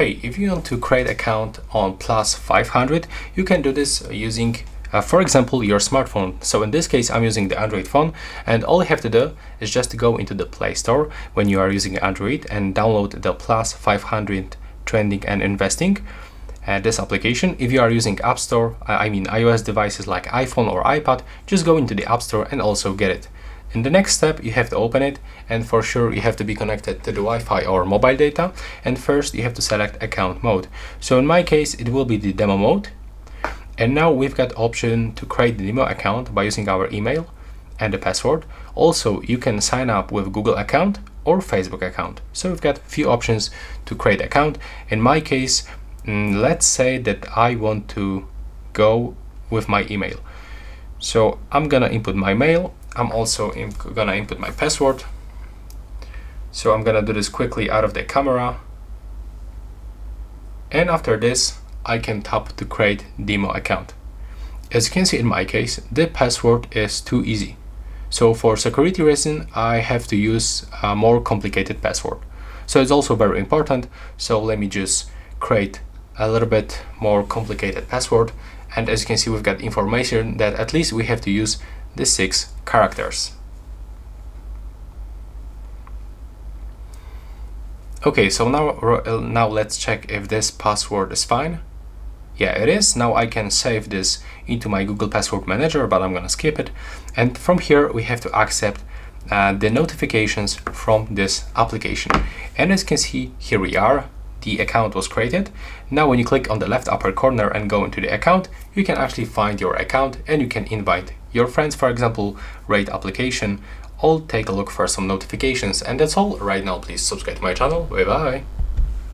Hey, if you want to create an account on Plus500, you can do this using, for example, your smartphone. So in this case, I'm using the Android phone, and all you have to do is just to go into the Play Store when you are using Android and download the Plus500 Trending and Investing. This application. If you are using App Store, I mean iOS devices like iPhone or iPad, just go into the App Store and also get it. In the next step, you have to open it, and for sure you have to be connected to the Wi-Fi or mobile data, and first you have to select account mode. So in my case it will be the demo mode, and now we've got option to create the demo account by using our email and the password. Also you can sign up with Google account or Facebook account. So we've got few options to create account. In my case, let's say that I want to go with my email. So I'm gonna input my mail. I'm also gonna input my password. So I'm gonna do this quickly out of the camera. And after this, I can tap to create demo account. As you can see in my case, the password is too easy. So for security reason, I have to use a more complicated password. So it's also very important. So let me just create a little bit more complicated password. And as you can see, we've got information that at least we have to use the 6 characters. Okay, so now let's check if this password is fine. Yeah, it is. Now I can save this into my Google Password Manager, but I'm gonna skip it. And from here, we have to accept the notifications from this application. And as you can see, here we are. The account was created. Now when you click on the left upper corner and go into the account, you can actually find your account and you can invite your friends, for example, rate application, or take a look for some notifications. And that's all right now. Please subscribe to my channel. Bye bye.